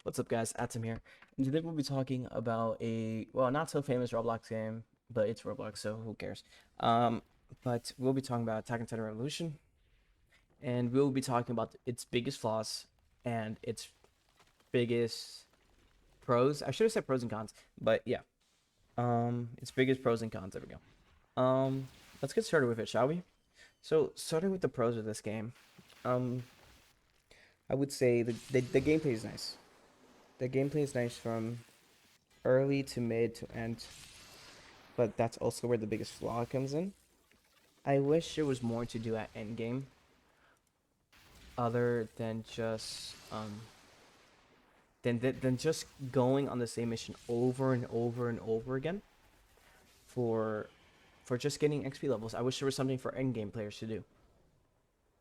What's up, guys? Atom here. And today we'll be talking about a, well, not so famous Roblox game, but it's Roblox, so who cares? Um, but we'll be talking about Attack on Titan Revolution, and we'll be talking about its biggest flaws and its biggest pros. I should have said pros and cons, but yeah. Its biggest pros and cons. There we go. Let's get started with it, shall we? So, starting with the pros of this game, um, I would say the gameplay is nice. The gameplay is nice from early to mid to end, but that's also where the biggest flaw comes in. I wish there was more to do at endgame other than just than just going on the same mission over and over and over again for just getting XP levels. I wish there was something for endgame players to do.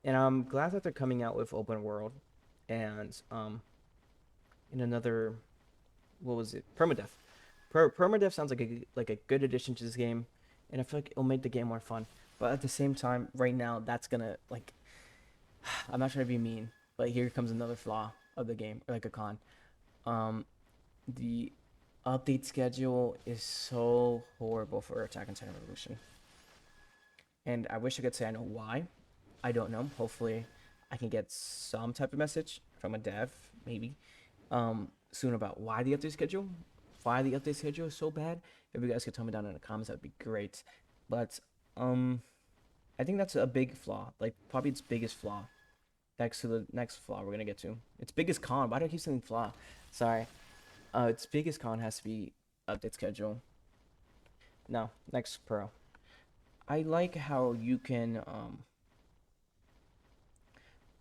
And I'm glad that they're coming out with open world and in another, what was it? Permadeath. Permadeath sounds like a good addition to this game, and I feel like it'll make the game more fun. But at the same time, right now, that's gonna like I'm not trying to be mean, but here comes another flaw of the game, or like a con. Um, the update schedule is so horrible for Attack on Titan Revolution, and I wish I could say I know why. I don't know. Hopefully, I can get some type of message from a dev, maybe, soon about why the update schedule is so bad. If you guys could tell me down in the comments, that'd be great. But um, I think that's a big flaw, like probably its biggest flaw. Next to the next flaw we're gonna get to. Its biggest con. Why do I keep saying flaw? Sorry. Its biggest con has to be update schedule. No, next pro. I like how you can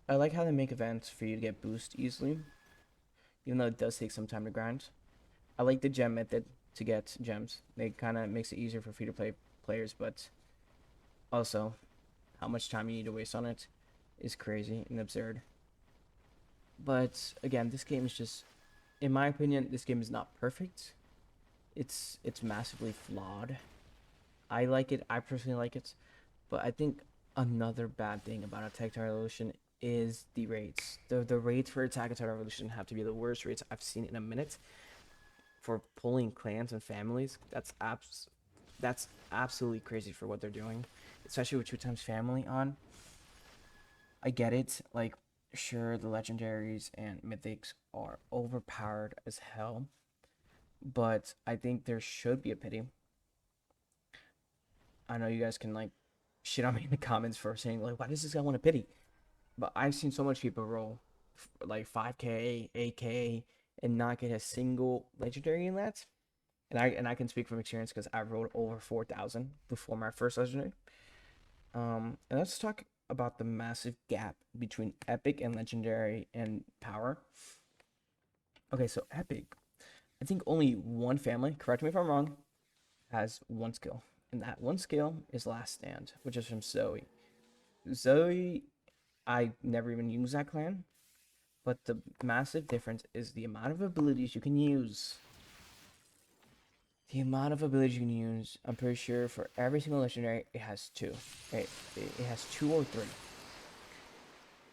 I like how they make events for you to get boost easily, even though it does take some time to grind. I like the gem method to get gems. It kind of makes it easier for free to play players, but also how much time you need to waste on it is crazy and absurd. But again, this game is just, in my opinion, this game is not perfect. It's massively flawed. I like it. I personally like it, but I think another bad thing about Attack on Revolution is the rates. The rates for Attack on Revolution have to be the worst rates I've seen in a minute for pulling clans and families. That's absolutely crazy for what they're doing, especially with two times family on. I get it. Like, sure, the legendaries and mythics are overpowered as hell, but I think there should be a pity. I know you guys can like shit on me in the comments for saying like, why does this guy want a pity? But I've seen so much people roll like 5K, 8K, and not get a single legendary in that. And I can speak from experience because I rolled over 4,000 before my first legendary. And let's talk about the massive gap between epic and legendary and power. Okay, so epic. I think only one family, correct me if I'm wrong, has one skill. And that one skill is Last Stand, which is from Zoe. Zoe, I never even used that clan, but the massive difference is the amount of abilities you can use. The amount of abilities you can use, I'm pretty sure for every single legendary, it has two. Right? It has two or three.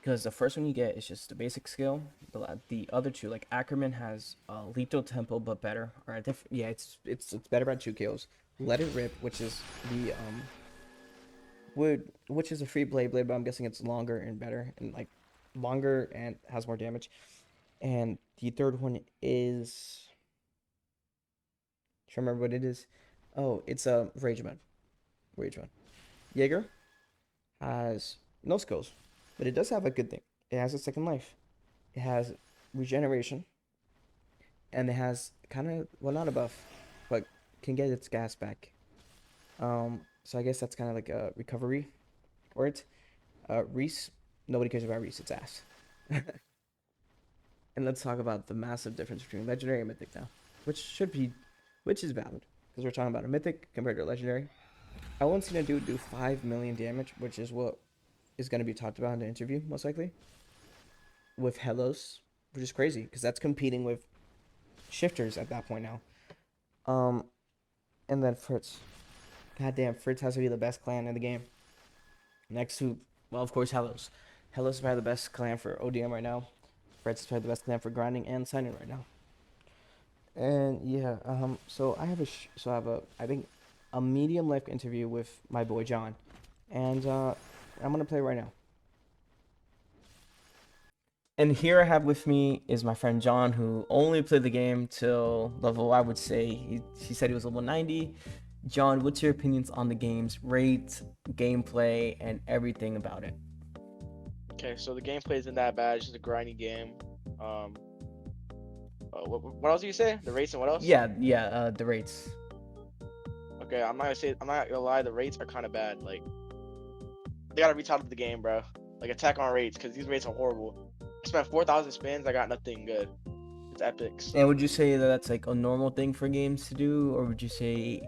Because the first one you get is just the basic skill. The other two, like Ackerman, has lethal tempo but better, or a different. Yeah, it's better by 2 kills. Let It Rip, which is the which is a free blade, but I'm guessing it's longer and better, and like longer and has more damage. And the third one is, trying to remember what it is. Oh, it's a Rage Mode. Rage Mode. Jaeger has no skills, but it does have a good thing. It has a second life. It has regeneration, and it has kind of, well, not a buff, but can get its gas back. So I guess that's kind of like a recovery for it. Reese, nobody cares about Reese. It's ass. And let's talk about the massive difference between legendary and mythic now, which should be, which is valid because we're talking about a mythic compared to a legendary. I once seen a dude do 5 million damage, which is what is going to be talked about in the interview most likely with Helos, which is crazy because that's competing with shifters at that point now. Um, and then Fritz. Goddamn, Fritz has to be the best clan in the game. Next to, well, of course, Helos. Helos is probably the best clan for ODM right now. Red's probably the best clan for grinding and signing right now. And yeah, so I have a I think a medium length interview with my boy John, and I'm gonna play right now. And here I have with me is my friend John, who only played the game till level, I would say, he said he was level 90. John, what's your opinions on the game's rate, gameplay, and everything about it? Okay, so the gameplay isn't that bad. It's just a grinding game. Um, what else do you say? The rates and what else? Yeah, the rates. Okay, I'm not gonna lie. The rates are kind of bad. Like they gotta retitle the game, bro. Like attack on rates, because these rates are horrible. I spent 4,000 spins. I got nothing good. It's epics. And would you say that that's like a normal thing for games to do, or would you say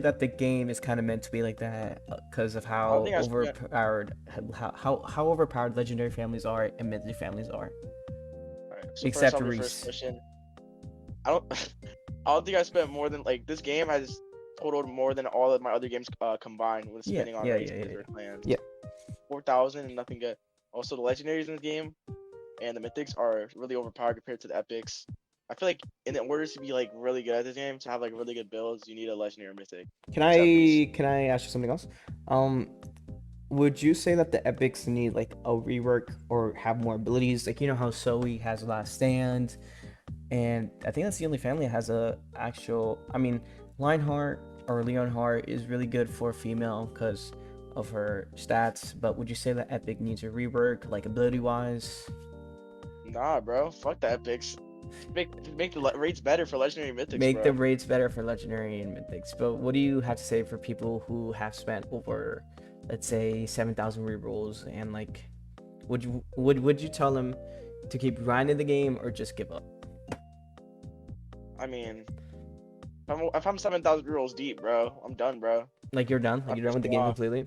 that the game is kind of meant to be like that because of I don't how think I spent. overpowered how overpowered legendary families are and mythic families are, All right. So first except off, your first Reese? question. I don't. I don't think I spent more than like this game has totaled more than all of my other games combined when Yeah, spending on yeah, rates yeah, yeah, because they're yeah. clans. Yeah. 4,000 and nothing good. Also, the legendaries in the game and the mythics are really overpowered compared to the epics. I feel like in order to be like really good at this game, to have like really good builds, you need a legendary or mythic. Except Reese. Can I ask you something else? Um, would you say that the epics need like a rework or have more abilities? Like you know how Zoe has Last Stand, and I think that's the only family that has a actual. I mean, Lionheart or Leonheart is really good for female because of her stats. But would you say that Epic needs a rework, like ability wise? Nah, bro. Fuck the epics. Make the rates better for legendary mythics, Make the bro. rates better for legendary and mythics. But what do you have to say for people who have spent over, let's say, 7,000 rerolls and like, would you tell them to keep grinding the game or just give up? I mean, if I'm 7,000 rolls deep, bro, I'm done, bro. Like you're done? Like I you're done pissed with the me game off. completely?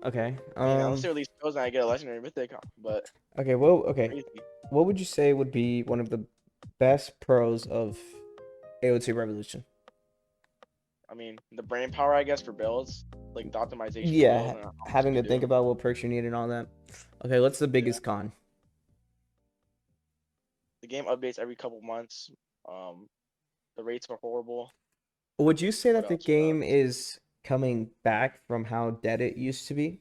Okay. I mean, unless they release skills and I get a legendary mythic, but Okay. Well. Okay. crazy. What would you say would be one of the best pros of AOT Revolution? I mean, the brain power, I guess, for builds, like the optimization of Yeah, builds and how much you having to can think do. about what perks you need and all that. Okay, what's the Yeah. biggest con? The game updates every couple months. Um, the rates are horrible. Would you say What that the else? What game else? is coming back from how dead it used to be?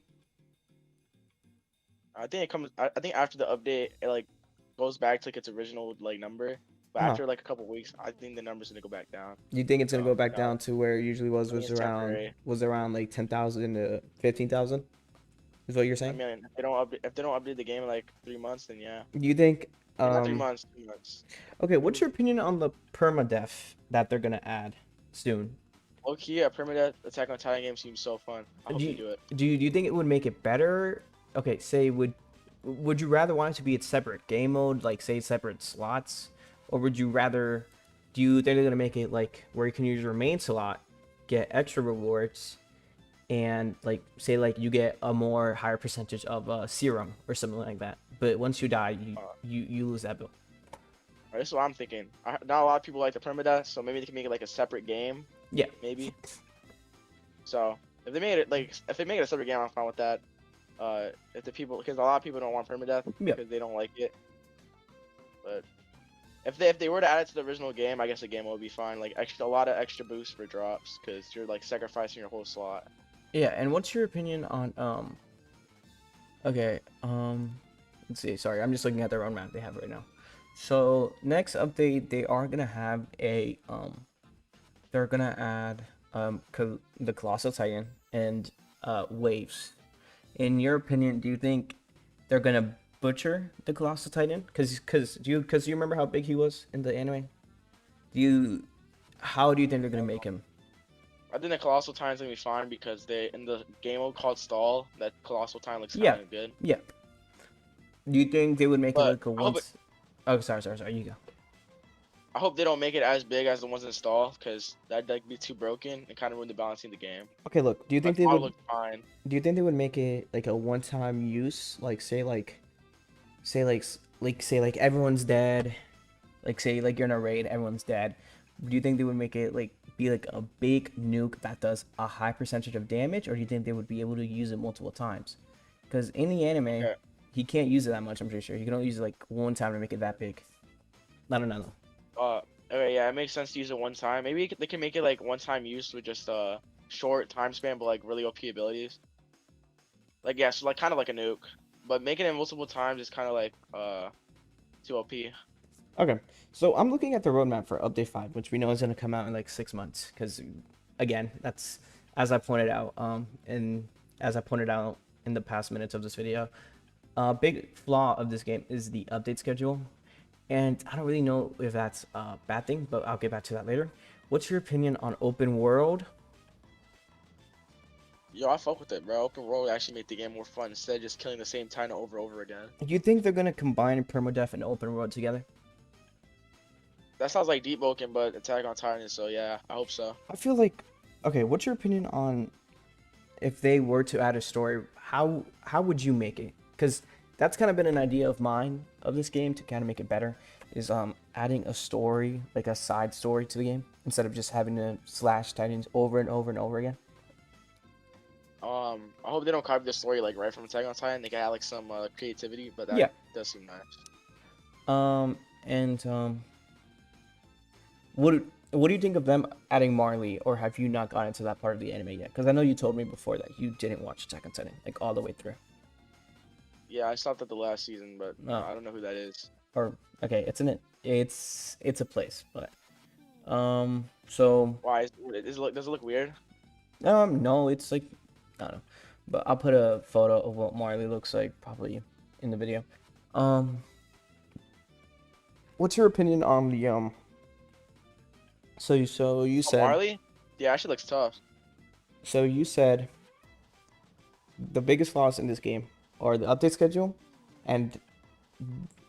I think it comes. I think after the update, it like goes back to like its original like number. But Huh. after like a couple weeks, I think the number's gonna go back down. You think it's gonna So go back no, down to where it usually I think was it's temporary. around like 10,000 to 15,000? Is what you're I saying? mean, if they don't update the game in like 3 months, then yeah. Do you think I mean, not three um months, 2 months. okay, what's your opinion on the permadeath that they're gonna add soon? Low key, a permadeath Attack on Titan game seems so fun. I Do hope they you, do it. do you think it would make it better? Okay, say would you rather want it to be a separate game mode, like say separate slots, or would you rather? Do you think they're gonna make it like where you can use your main slot, get extra rewards, and like say like you get a more higher percentage of serum or something like that? But once you die, you lose that bill. This is what I'm thinking. Not a lot of people like the permadeath, so maybe they can make it like a separate game, Yeah, maybe. So if they make it a separate game, I'm fine with that. If the people, because a lot of people don't want permadeath yeah. because they don't like it. But if they were to add it to the original game, I guess the game would be fine. Like a lot of extra boosts for drops because you're like sacrificing your whole slot. Yeah, and what's your opinion on okay, let's see. Sorry, I'm just looking at the roadmap they have right now. So next update, they are gonna have a they're gonna add the Colossal Titan and waves. In your opinion, do you think they're gonna butcher the Colossal Titan? Cause you remember how big he was in the anime? Do you How do you think they're gonna make him? I think the Colossal Titan's gonna be fine because they in the game mode called Stall, that Colossal Titan looks Yeah, kind of good. yeah. Do you think they would make it But like a I hope once? Oh, sorry. You go. I hope they don't make it as big as the ones in Stall because that'd like be too broken and kind of ruin the balancing of the game. Okay, look. But Stall looks fine. Do you think they would make it like a one-time use? Like say like everyone's dead. Like say like you're in a raid, everyone's dead. Do you think they would make it like be like a big nuke that does a high percentage of damage, or do you think they would be able to use it multiple times? Because in the anime, Okay. He can't use it that much. I'm pretty sure he can only use it like one time to make it that big. I don't know. Okay, yeah, it makes sense to use it one time. Maybe they can make it like one time use with just short time span, but like really OP abilities. Like yeah, so like kind of like a nuke, but making it multiple times is kind of like too OP. Okay, so I'm looking at the roadmap for Update 5, which we know is going to come out in like 6 months. Because, again, that's as I pointed out, and as I pointed out in the past minutes of this video, a big flaw of this game is the update schedule, and I don't really know if that's a bad thing, but I'll get back to that later. What's your opinion on open world? Yo, I fuck with it, bro. Open world actually make the game more fun instead of just killing the same titan over and over again. Do you think they're going to combine permadeath and open world together? That sounds like Deep Woken, but Attack on Titan. So yeah, I hope so. I feel like, okay, what's your opinion on if they were to add a story, how would you make it? Because that's kind of been an idea of mine of this game to kind of make it better, is adding a story, like a side story to the game, instead of just having to slash titans over and over and over again. I hope they don't copy the story like right from Attack on Titan. They can add like some creativity, but that Yeah. does seem nice. And what do you think of them adding Marley, or have you not gotten to that part of the anime yet? Because I know you told me before that you didn't watch Attack on Titan like all the way through. Yeah, I stopped at the last season, but Oh, I don't know who that is. or okay, it's a place, but so Why? Does it look weird? no, it's like I don't know, but I'll put a photo of what Marley looks like probably in the video. Um, what's your opinion on the So you Oh, said Marley? Yeah, actually looks tough. so you said the biggest flaws in this game are the update schedule, and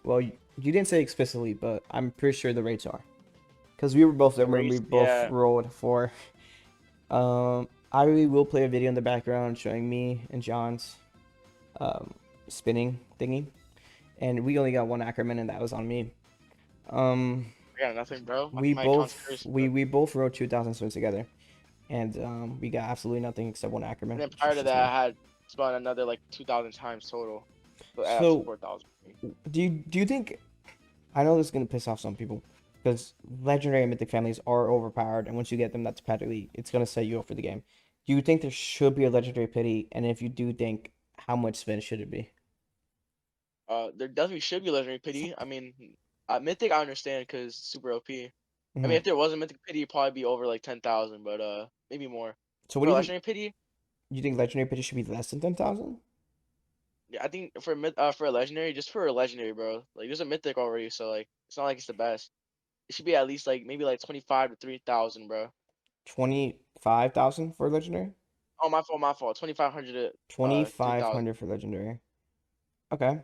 well, you didn't say explicitly, but I'm pretty sure the rates are because we were both there The when we race, both yeah. rolled for. I will play a video in the background showing me and John's spinning thingy, and we only got one Ackerman, and that was on me. Um, I got nothing, bro. we My account's both cursed, we bro. we both wrote 2,000 spins together, and we got absolutely nothing except one And Ackerman, then which was prior to just that, me. I had spun another like 2,000 times total. So I have So 4,000. do you think? I know this is gonna piss off some people because legendary and mythic families are overpowered, and once you get them, that's practically it's gonna set you up for the game. Do you think there should be a legendary pity? And if you do think, how much spin should it be? There definitely should be legendary pity. I mean, mythic I understand because super OP. I mean, Hmm. if there was a mythic pity, it'd probably be over like 10,000, but maybe more. So what For do a you think? legendary pity, You think legendary pity should be less than 10,000? yeah, I think for a legendary, just for a legendary, bro. Like there's a mythic already, so like it's not like it's the best. It should be at least like maybe like 25 to 3,000, bro. 25,000 for legendary? Oh, my fault. 2,500 to 3,000. 2,500 for legendary. Okay.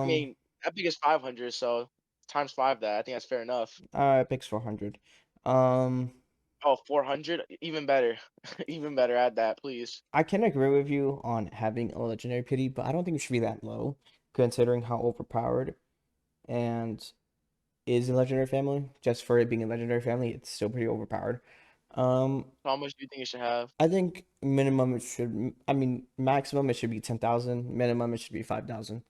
I Um. mean, epic is 500, so times five that. I think that's fair enough. Picks 400. Um. Oh, 400, even better. Even better. Add that, please. I can agree with you on having a legendary pity, but I don't think it should be that low, considering how overpowered and is a legendary family. Just for it being a legendary family, it's still pretty overpowered. Um, How much do you think it should have? I think minimum it should. I mean, maximum it should be 10,000. Minimum it should be 5,000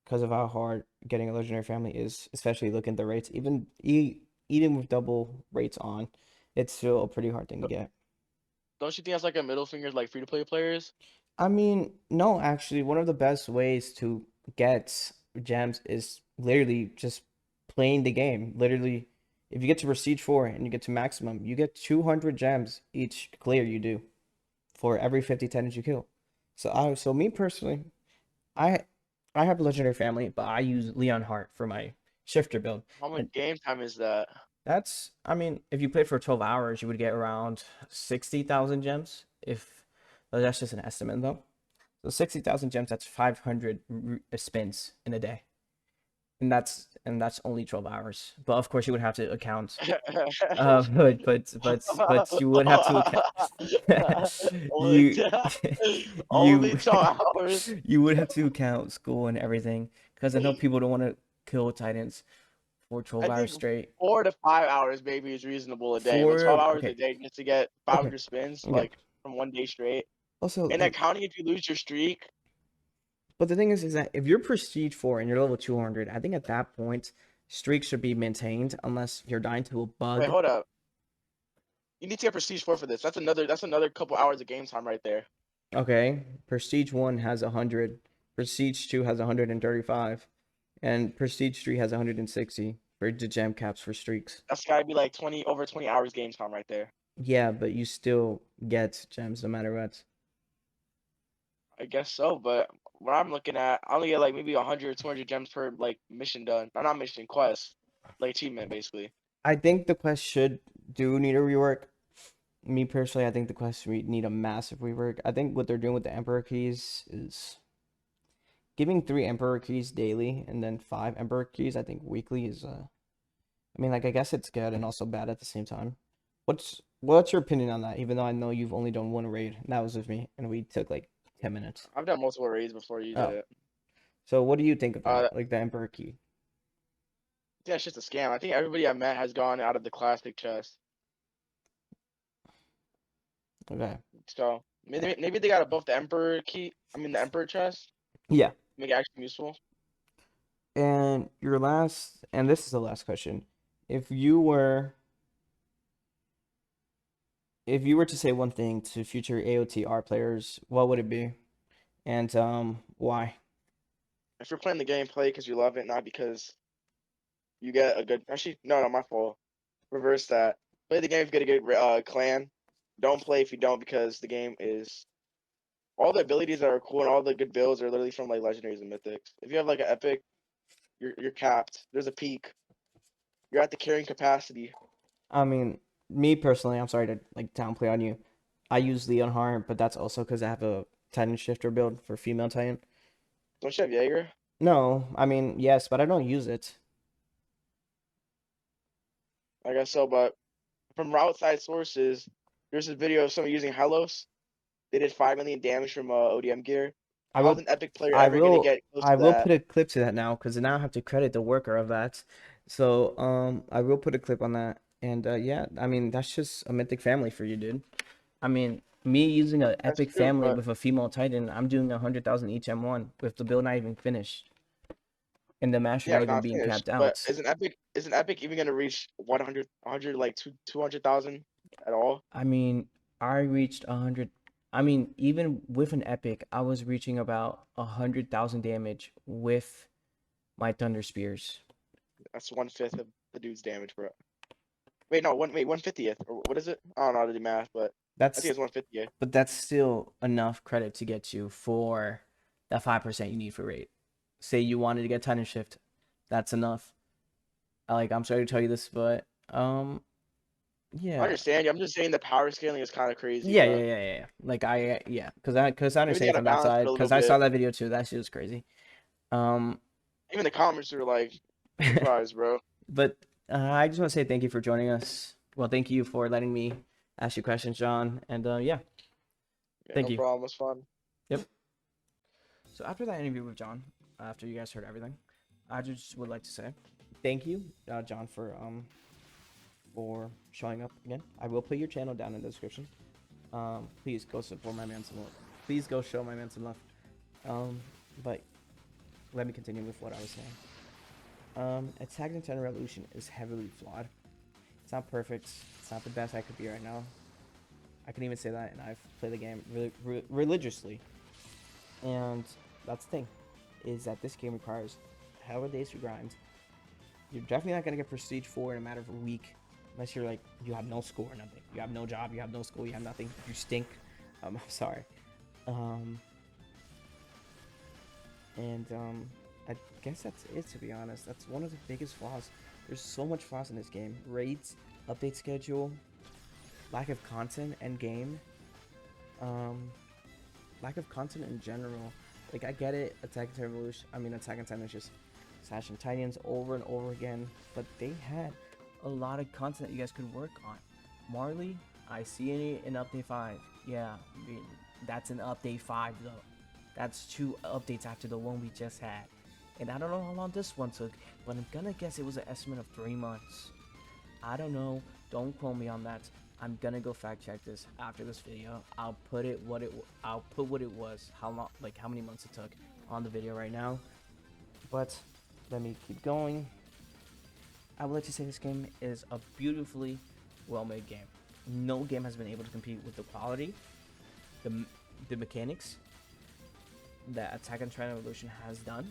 because of how hard getting a legendary family is, especially looking at the rates. Even with double rates on, it's still a pretty hard thing to get. Don't you think that's like a middle finger to like free to play players? I mean, no, actually, one of the best ways to get gems is literally just playing the game. Literally, if you get to Prestige 4 and you get to maximum, you get 200 gems each clear you do for every 50 titans you kill. So me personally, I I have a legendary family, but I use Leon Hart for my shifter build. How much And game time is that? that's, I mean, if you played for 12 hours, you would get around 60,000 gems. If that's just an estimate though. So 60,000 gems, that's 500 spins in a day. And that's only 12 hours. But of course you would have to account but you would have to account Only, you only you 12 hours. you would have to count school and everything because I know people don't want to kill titans for 12 I hours think straight. 4 to 5 hours maybe is reasonable a day, but 12 For hours a okay, day just to get okay, 500 spins okay. like from one day straight. Also, And then counting if you lose your streak. But the thing is that if you're Prestige 4 and you're level 200, I think at that point, streaks should be maintained unless you're dying to a Wait, bug. hold up. You need to get Prestige 4 for this. That's another couple hours of game time right there. Okay, Prestige 1 has 100, Prestige 2 has 135, and Prestige 3 has 160 for the gem caps for streaks. That's gotta be like over 20 hours game time right there. Yeah, but you still get gems no matter what. I guess so, but what I'm looking at, I only get like maybe 100, 200 gems per like mission done. Not mission, quest. Like achievement basically. I think the quest do need a rework. Me personally, I think the quests need a massive rework. I think what they're doing with the Emperor keys is giving 3 Emperor keys daily and then 5 Emperor keys. I think weekly is I mean, like, I guess it's good and also bad at the same time. What's your opinion on that? Even though I know you've only done one raid, and that was with me, and we took like 10 minutes. I've done multiple raids before you did Oh, it. so what do you think of I that? Like the Emperor key? think that's just a scam. I think everybody I met has gone out of the classic chest. Okay. So maybe they got to buff the Emperor key. I mean the Emperor chest. Yeah. Make it actually useful. And your last, and this is the last question. If you were to say one thing to future AOTR players, what would it be? And why? If you're playing the game, play because you love it, not because you get a good. Actually, no, my fault. Reverse that. Play the game if you get a good clan. Don't play if you don't because the game is all the abilities that are cool and all the good builds are literally from like legendaries and mythics. If you have like an epic, you're capped. There's a peak. You're at the carrying capacity. I mean, me personally, I'm sorry to like downplay on you. I use Leon Harm, but that's also because I have a Titan Shifter build for female Titan. Don't you have Jaeger? No, I mean, yes, but I don't use it. I guess so, but from outside sources, there's a video of someone using Helos. They did 5 million damage from ODM gear. I How's will an epic player I ever gonna will get close I to will that? put a clip to that now because now I have to credit the worker of that. So I will put a clip on that. And yeah, I mean that's just a mythic family for you, dude. I mean, me using an That's epic true, family but with a female Titan, I'm doing 100,000 each M1 with the build not even finished and the master yeah, not even not being finished. capped But out. isn't Epic even gonna reach 100 like 200,000 at all? I mean, I reached 100. I mean, even with an epic, I was reaching about 100,000 damage with my thunder spears. That's 1/5 of the dude's damage, bro. Wait, no, 1/50th or what is it? I don't know how to do math, but I think That's it's 1/50th. but that's still enough credit to get you for that 5% you need for rate. Say you wanted to get Titan Shift, that's enough. Like I'm sorry to tell you this, but I yeah. understand you. I'm just saying the power scaling is kind of crazy, Yeah, yeah, bro. yeah, yeah, yeah. Like yeah, because I Maybe they understand gotta from that balance it side a little because I saw bit. that video too. That shit was crazy. Um, Even the comments are like surprised, bro. but I just want to say thank you for joining us. Well, thank you for letting me ask you questions, John. And yeah, Yeah, thank no you. problem. It's fun. Yep. So after that interview with John, after you guys heard everything, I just would like to say thank you, John, for showing up again. I will put your channel down in the description. Please go support my man some love. Please go show my man some love. But let me continue with what I was saying. Attack on Titan Revolution is heavily flawed. It's not perfect. It's not the best I could be right now. I can even say that, and I've played the game really religiously. And that's the thing, is that this game requires hell of a days to grind. You're definitely not gonna get Prestige 4 in a matter of a week, unless you're like you have no school or nothing. You have no job, you have no school, you have nothing. You stink. I'm sorry. And I guess that's it, to be honest. That's one of the biggest flaws. There's so much flaws in this game. Raids, update schedule, lack of content end game, lack of content in general. Like I get it, Attack on Titan is just slashing Titans over and over again, but they had a lot of content that you guys could work on. Marley, I see it in update 5. Yeah, that's an update 5 though. That's 2 updates after the one we just had. And I don't know how long this one took, but I'm gonna guess it was an estimate of 3 months. I don't know. Don't quote me on that. I'm gonna go fact check this after this video. I'll put what it was, how long, like how many months it took on the video right now. But let me keep going. I would like to say this game is a beautifully well-made game. No game has been able to compete with the quality, the, the mechanics that Attack on Titan Revolution has done.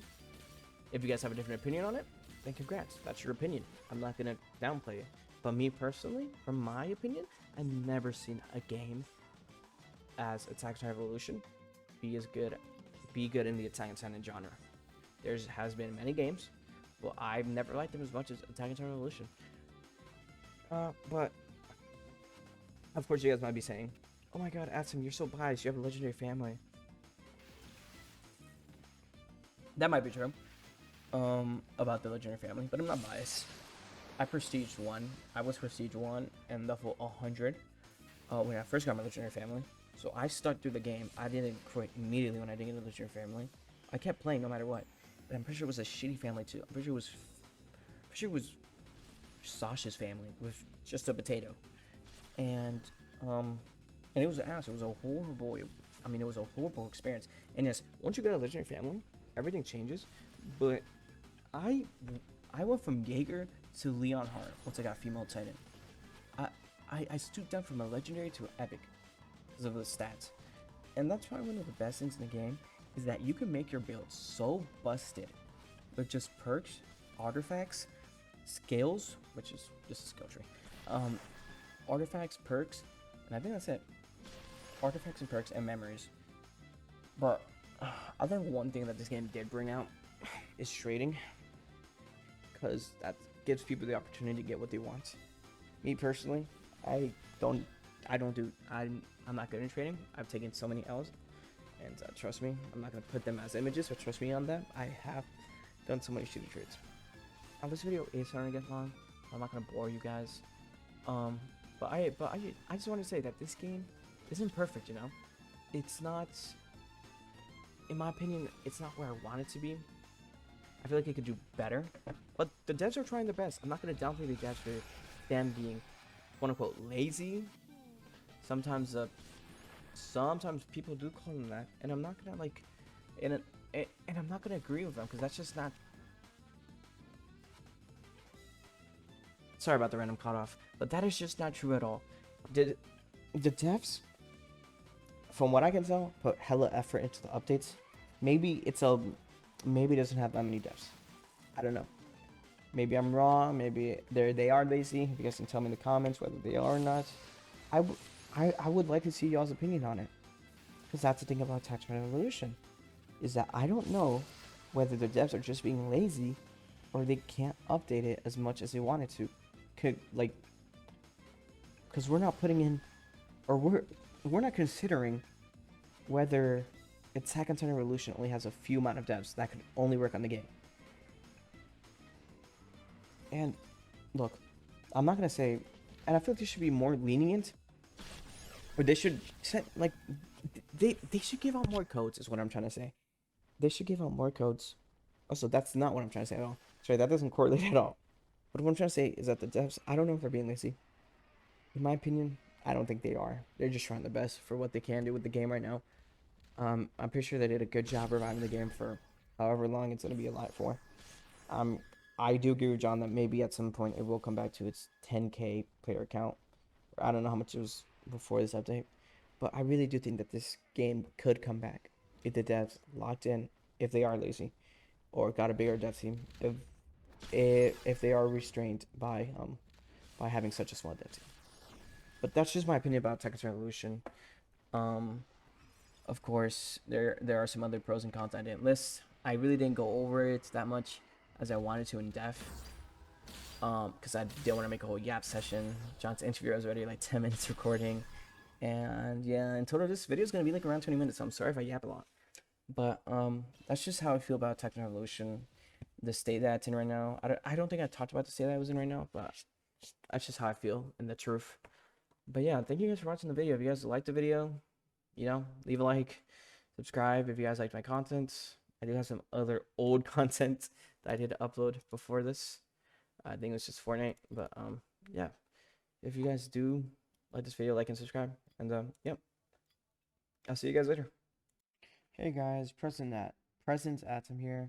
If you guys have a different opinion on it, then congrats. That's your opinion. I'm not going to downplay it. But me personally, from my opinion, I've never seen a game as Attack on Titan Revolution be good in the Attack on Titan genre. There has been many games, but I've never liked them as much as Attack on Titan Revolution. But of course, you guys might be saying, "Oh my God, Asim, you're so biased. You have a legendary family." That might be true. About the legendary family, but I'm not biased. I prestiged 1. I was prestige 1 and level 100 when I first got my legendary family. So I stuck through the game. I didn't quit immediately when I didn't get a legendary family. I kept playing no matter what. But I'm pretty sure it was a shitty family too. I'm pretty sure it was Sasha's family with just a potato. And it was an ass. It was a horrible. It was a horrible experience. And yes, once you get a legendary family, everything changes. But I went from Jaeger to Leon Hart once I got female Titan. I stooped down from a legendary to an epic because of the stats. And that's probably one of the best things in the game is that you can make your build so busted with just perks, artifacts, scales, which is just a skill tree, artifacts, perks, and I think that's it. Artifacts and perks and memories. But I think one thing that this game did bring out is trading, because that gives people the opportunity to get what they want. Me personally, I'm not good in trading. I've taken so many L's, and trust me, I'm not gonna put them as images, but trust me on them. I have done so many shitty trades. This video is starting to get long. I'm not gonna bore you guys. But I just want to say that this game isn't perfect. You know, it's not. In my opinion, it's not where I want it to be. I feel like it could do better, but the devs are trying their best. I'm not gonna downplay the devs for them being, quote unquote, lazy. Sometimes people do call them that, and I'm not gonna and I'm not gonna agree with them because that's just not. Sorry about the random cutoff, but that is just not true at all. Did the devs, from what I can tell, put hella effort into the updates? Maybe it doesn't have that many devs. I don't know. Maybe I'm wrong. Maybe they are lazy. If you guys can tell me in the comments whether they are or not. I would like to see y'all's opinion on it, because that's the thing about Attack on Titan Revolution, is that I don't know whether the devs are just being lazy or they can't update it as much as they wanted to. Because we're not putting in, or we're not considering whether Attack on Titan Revolution only has a few amount of devs that could only work on the game. And look, I'm not gonna say, and I feel like they should be more lenient, or they should set they should give out more codes. Is what I'm trying to say. They should give out more codes. Also, that's not what I'm trying to say at all. Sorry, that doesn't correlate at all. But what I'm trying to say is that the devs, I don't know if they're being lazy. In my opinion, I don't think they are. They're just trying their best for what they can do with the game right now. I'm pretty sure they did a good job reviving the game for however long it's going to be alive for. I do agree with John that maybe at some point it will come back to its 10K player count. I don't know how much it was before this update, but I really do think that this game could come back if the devs locked in, if they are lazy, or got a bigger dev team, if they are restrained by having such a small dev team. But that's just my opinion about Attack on Titan Revolution. Of course, there are some other pros and cons I didn't list. I really didn't go over it that much as I wanted to in depth. Because I didn't want to make a whole Yap session. John's interview was already like 10 minutes recording. And yeah, in total, this video is going to be like around 20 minutes. So I'm sorry if I yap a lot. But that's just how I feel about Attack on Titan Revolution. The state that it's in right now. I don't think I talked about the state that I was in right now, but that's just how I feel and the truth. But yeah, thank you guys for watching the video. If you guys liked the video, leave a like, subscribe if you guys liked my content. I do have some other old content that I did upload before this. I think it was just Fortnite, but yeah. If you guys do like this video, like and subscribe, and yep. I'll see you guys later. Hey guys, press Presence Atom here.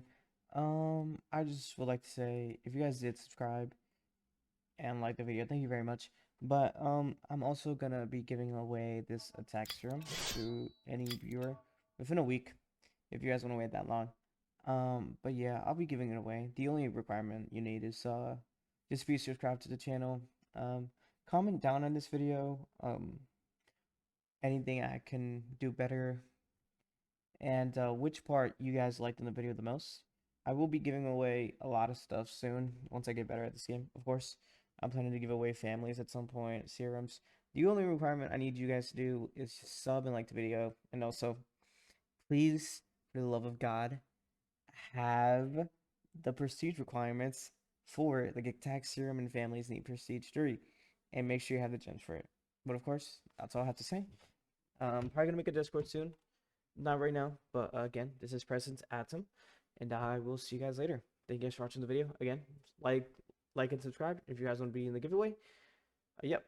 I just would like to say if you guys did subscribe and like the video, thank you very much. But I'm also gonna be giving away this attack serum to any viewer within a week if you guys want to wait that long. But yeah, I'll be giving it away. The only requirement you need is just be subscribed to the channel. Um, Comment down on this video. Anything I can do better, and which part you guys liked in the video the most. I will be giving away a lot of stuff soon once I get better at this game, of course. I'm planning to give away families at some point, serums. The only requirement I need you guys to do is just sub and like the video, and also, please, for the love of God, have the prestige requirements for the attack serum and families need prestige 3, and make sure you have the gems for it. But of course, that's all I have to say. Probably gonna make a Discord soon. Not right now, but again, this is Presence Atom, and I will see you guys later. Thank you guys for watching the video. Again, like, and subscribe if you guys want to be in the giveaway. Yep,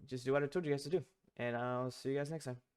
just do what I told you guys to do, and I'll see you guys next time.